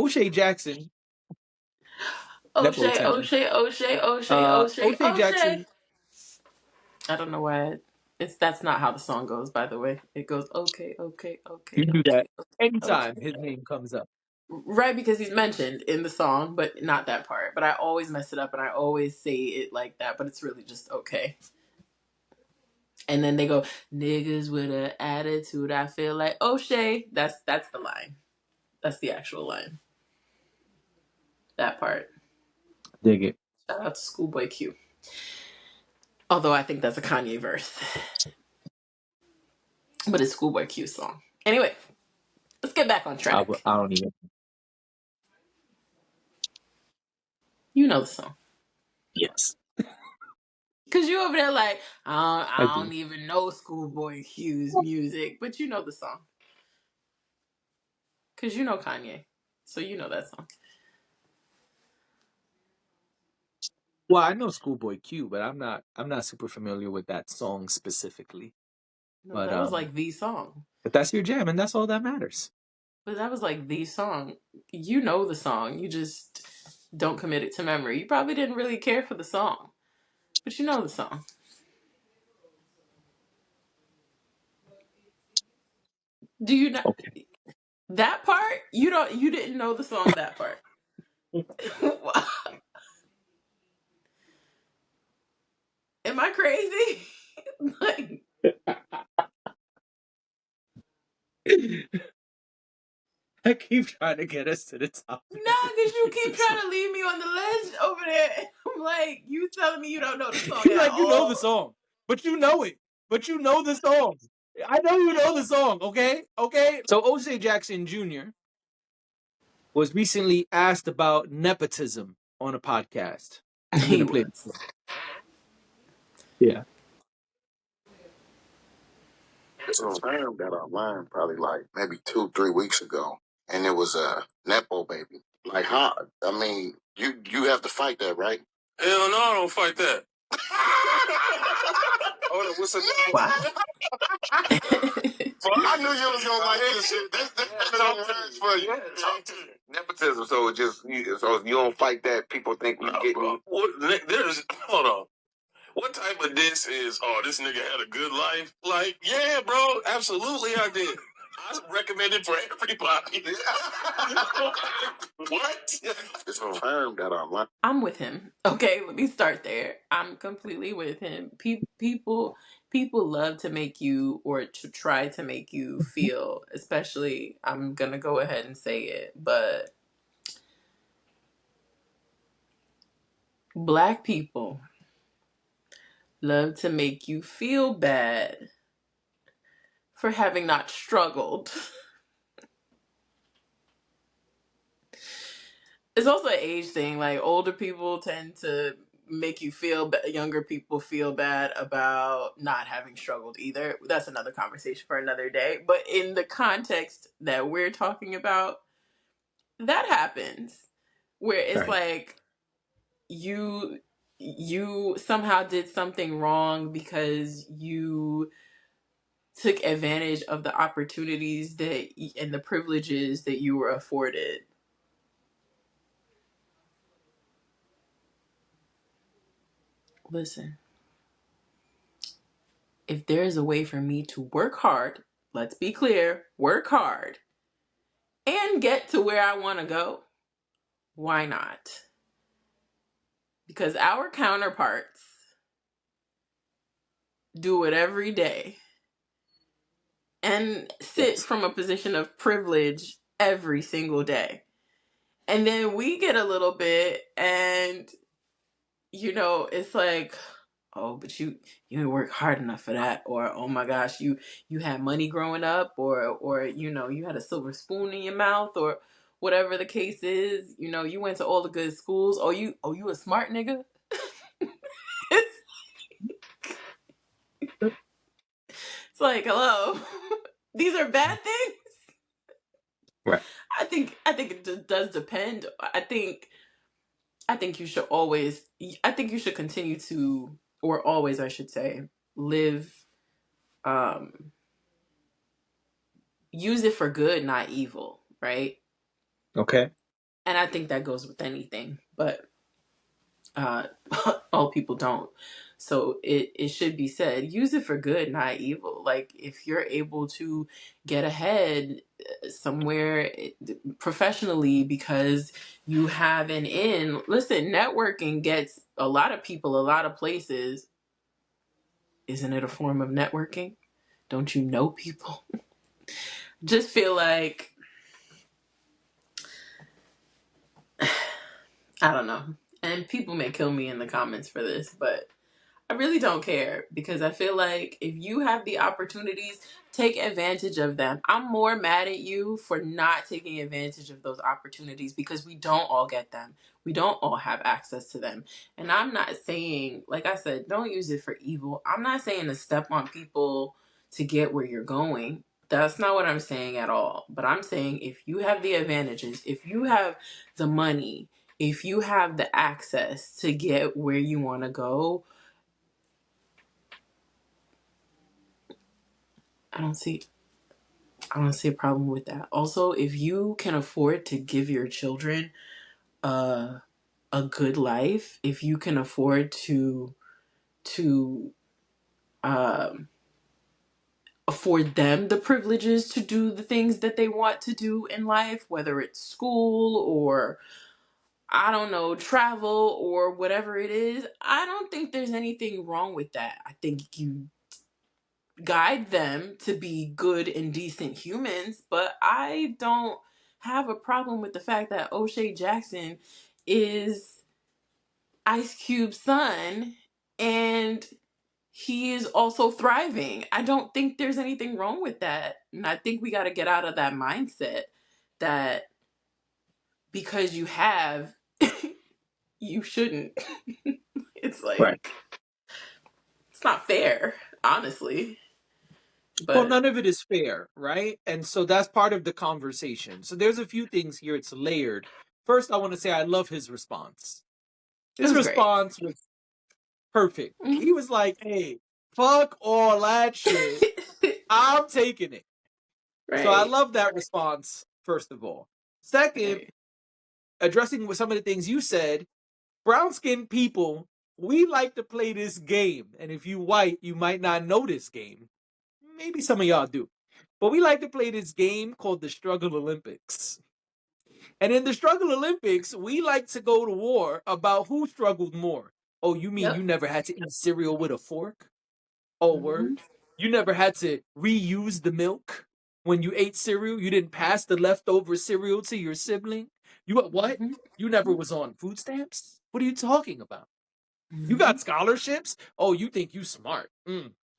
O'Shea Jackson. O'Shea, Nepotism. O'Shea, O'Shea, O'Shea, O'Shea, O'Shea O'Shea. Jackson. I don't know why. That's not how the song goes, by the way. It goes okay, okay, okay, You do okay, that okay. anytime his name comes up. Right, because he's mentioned in the song, but not that part. But I always mess it up and I always say it like that, but it's really just okay. And then they go, niggas with an attitude, I feel like O'Shea. That's the line. That's the actual line. That part. Dig it. Shout out to Schoolboy Q. Although I think that's a Kanye verse. But it's Schoolboy Q's song. Anyway, let's get back on track. I don't even. You know the song. Yes, Because you over there like, I I do. don't even know Schoolboy Q's music. But you know the song. Because you know Kanye. So you know that song. Well, I know Schoolboy Q, but I'm not super familiar with that song specifically. No, But that was like the song. if that's your jam, and that's all that matters. But that was like the song. You know the song. You just don't commit it to memory. You probably didn't really care for the song. But you know the song. Do you not Okay. that part? You didn't know the song that part. Am I crazy? Like, I keep trying to get us to the top. nah, because you keep trying to leave me on the ledge over there. I'm like, you telling me you don't know the song You're at like, you know all. the song, but you know it. But you know the song. I know you know the song, okay? Okay? So O'Shea Jackson Jr. was recently asked about nepotism on a podcast. I'm He gonna play was. this. Yeah. There's a term that I learned probably like maybe 2, 3 weeks ago, and it was a nepo baby. Like how? I mean, you have to fight that, right? Hell no, I don't fight that. Hold on, what's a Wow. Well, I knew you was gonna like this shit. That's words for you. Talk to me. Nepotism. So so you don't fight that. People think we get me. There's hold on. What type of diss is, oh, this nigga had a good life? Like, yeah, bro, absolutely I did. I recommend it for everybody. What? It's a term that I like. I'm with him. Okay, let me start there. I'm completely with him. People love to make you or to try to make you feel, especially I'm going to go ahead and say it, but Black people love to make you feel bad for having not struggled. It's also an age thing. Like older people tend to make you feel younger people feel bad about not having struggled either. That's another conversation for another day. But in the context that we're talking about, that happens where it's Right. like you somehow did something wrong because you took advantage of the opportunities that and the privileges that you were afforded. Listen, if there is a way for me to work hard, let's be clear, work hard and get to where I want to go, why not? Because our counterparts do it every day and sit Yes. from a position of privilege every single day. And then we get a little bit and it's like, oh, but you didn't work hard enough for that, or oh my gosh, you had money growing up, or you had a silver spoon in your mouth, or whatever the case is. You went to all the good schools. You a smart nigga. It's like, hello. These are bad things. Right. I think it just does depend. I think you should always. I think you should continue to, or always, I should say, live. Um, use it for good, not evil. Right? Okay. And I think that goes with anything, but uh, all people don't. So it should be said, use it for good, not evil. Like if you're able to get ahead somewhere professionally because you have an in, listen, networking gets a lot of people a lot of places. Isn't it a form of networking? Don't you know people? Just feel like, I don't know. And people may kill me in the comments for this, but I really don't care because I feel like if you have the opportunities, take advantage of them. I'm more mad at you for not taking advantage of those opportunities because we don't all get them. We don't all have access to them. And I'm not saying, like I said, don't use it for evil. I'm not saying to step on people to get where you're going. That's not what I'm saying at all. But I'm saying if you have the advantages, if you have the money, if you have the access to get where you want to go, I don't see a problem with that. Also, if you can afford to give your children a good life, if you can afford to um, afford them the privileges to do the things that they want to do in life, whether it's school or I don't know, travel or whatever it is, I don't think there's anything wrong with that. I think you guide them to be good and decent humans, but I don't have a problem with the fact that O'Shea Jackson is Ice Cube's son and he is also thriving. I don't think there's anything wrong with that. And I think we got to get out of that mindset that because you have, you shouldn't. It's like, Right. it's not fair, honestly. Well, But none of it is fair, right? And so that's part of the conversation. So there's a few things here. It's layered. First, I want to say I love his response. it His was great. response was perfect. Mhm. He was like, hey, fuck all that shit. I'm taking it. So I Right. love that response, first of all. Second, Right. addressing with some of the things you said, brown skinned people, we like to play this game. And if you white, you might not know this game. Maybe some of y'all do. But we like to play this game called the Struggle Olympics. And in the Struggle Olympics, we like to go to war about who struggled more. Oh, you mean you Yep. never had to eat cereal with a fork? Oh, Hmm. word. You never had to reuse the milk when you ate cereal. You didn't pass the leftover cereal to your sibling. You what? Hmm. You never was on food stamps? What are you talking about? You Hmm. got scholarships? Oh, you think you smart?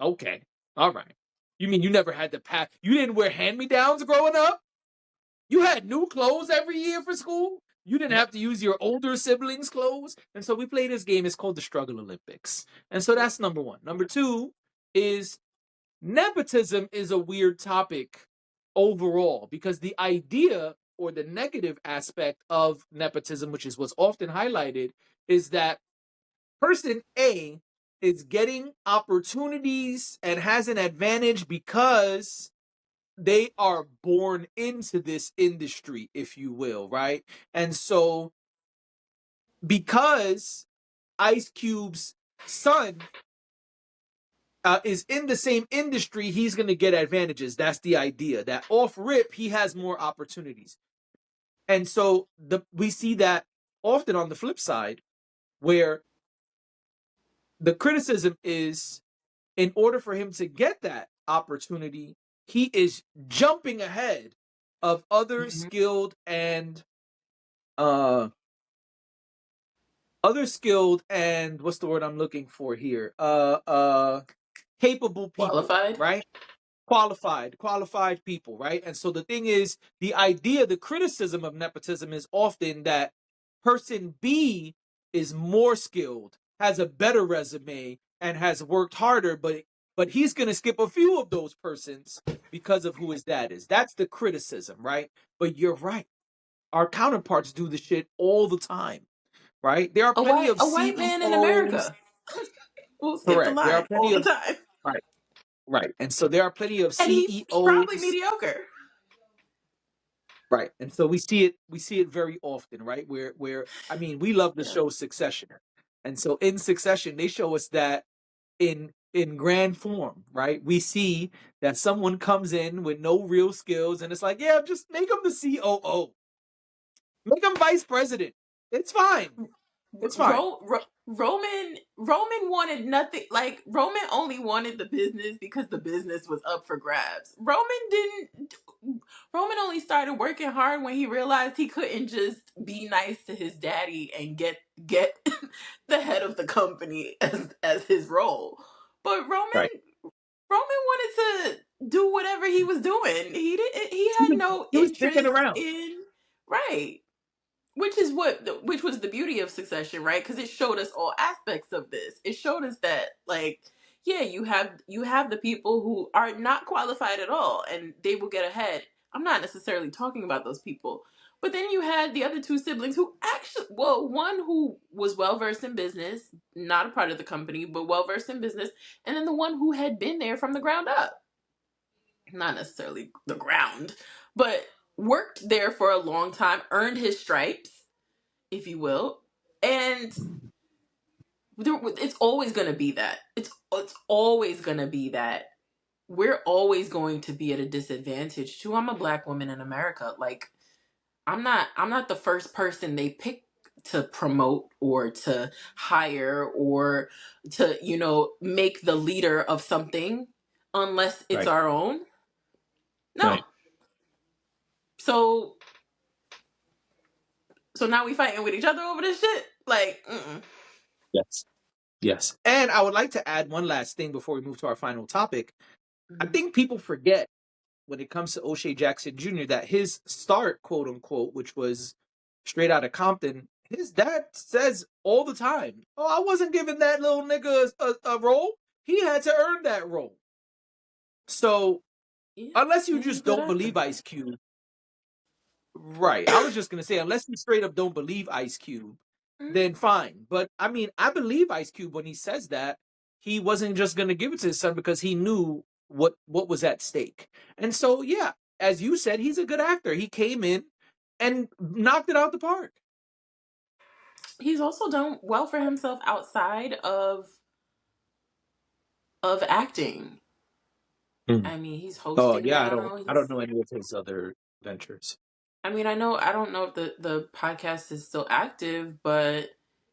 Okay, all right. You mean you never had to pass? You didn't wear hand-me-downs growing up? You had new clothes every year for school? You didn't Yep. have to use your older siblings' clothes? And so we play this game. It's called the Struggle Olympics. And so Yep. that's number one. Number two is nepotism is a weird topic overall because the idea or the negative aspect of nepotism, which is what's often highlighted, is that person A is getting opportunities and has an advantage because they are born into this industry, if you will, right? And so because Ice Cube's son is in the same industry, he's going to get advantages. That's the idea. That off rip, he has more opportunities. And so we see that often on the flip side, where the criticism is in order for him to get that opportunity, he is jumping ahead of Hmm. uh other skilled and what's the word I'm looking for here? Capable people, Qualified. right? Qualified people, right? And so the thing is, the criticism of nepotism is often that person B is more skilled, has a better resume, and has worked harder, but he's gonna skip a few of those persons because of who his dad is. That's the criticism, right? But you're right. Our counterparts do this shit all the time, right? There are plenty of A white man in CEOs. America will skip the Correct. There are line plenty all the of time, right. Right. And so there are plenty of and he's probably CEOs. mediocre. Right. And so we see it very often, right? Where I mean, we love the Yeah. show Succession. And so in Succession, they show us that in grand form, right? We see that someone comes in with no real skills and it's like, yeah, just make him the COO. Make him vice president. It's fine. It's fine. Roman wanted nothing. Like, Roman only wanted the business because the business was up for grabs. Roman only started working hard when he realized he couldn't just be nice to his daddy and get the head of the company as his role. But Roman Right. wanted to do whatever he was doing. He He had was, no he was dicking interest around. in, right. Which was the beauty of Succession, right? Because it showed us all aspects of this. It showed us that, like, yeah, you have the people who are not qualified at all, and they will get ahead. I'm not necessarily talking about those people, but then you had the other two siblings who actually, well, one who was well versed in business, not a part of the company, but well versed in business, and then the one who had been there from the ground up, not necessarily the ground, but worked there for a long time, earned his stripes, if you will. And it's always going to be that. It's always going to be that. We're always going to be at a disadvantage too. I'm a black woman in America. Like, I'm not the first person they pick to promote or to hire or to, make the leader of something unless it's Right. our own. No. Right. So now we fighting with each other over this shit? Like, Yes. Yes. And I would like to add one last thing before we move to our final topic. I think people forget when it comes to O'Shea Jackson Jr. that his start, quote unquote, which was straight out of Compton, his dad says all the time, "Oh, I wasn't giving that little nigga a role. He had to earn that role." So Yeah, unless you and he's a just good don't actor. believe Ice Cube, right? I was just gonna say, unless you straight up don't believe Ice Cube, Mhm. then fine. But I mean, I believe Ice Cube when he says that he wasn't just gonna give it to his son because he knew what was at stake. And so, yeah, as you said, he's a good actor. He came in and knocked it out the park. He's also done well for himself outside of acting. Mm. I mean, he's Oh hosting yeah, now. I don't know any of his other ventures. I mean, I don't know if the podcast is still active, but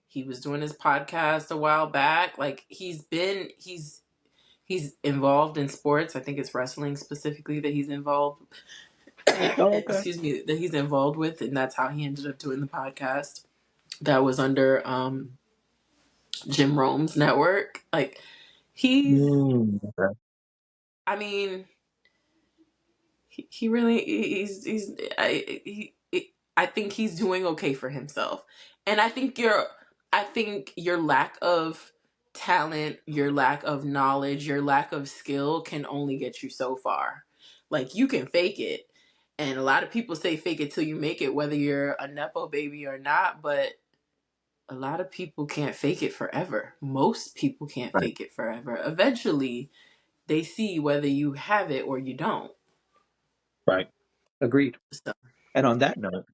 he was doing his podcast a while back. Like, he's involved in sports. I think it's wrestling specifically that he's involved. Oh, okay. Excuse me, that he's involved with, and that's how he ended up doing the podcast. That was under Jim Rome's network. Like, he's, Okay. I mean, he really he's I think he's doing okay for himself, and I think your lack of talent, your lack of knowledge, your lack of skill can only get you so far. Like, you can fake it, and a lot of people say fake it till you make it, whether you're a nepo baby or not. But a lot of people can't fake it forever. Most people can't Right. fake it forever. Eventually, they see whether you have it or you don't. Right. Agreed. So, And on that note,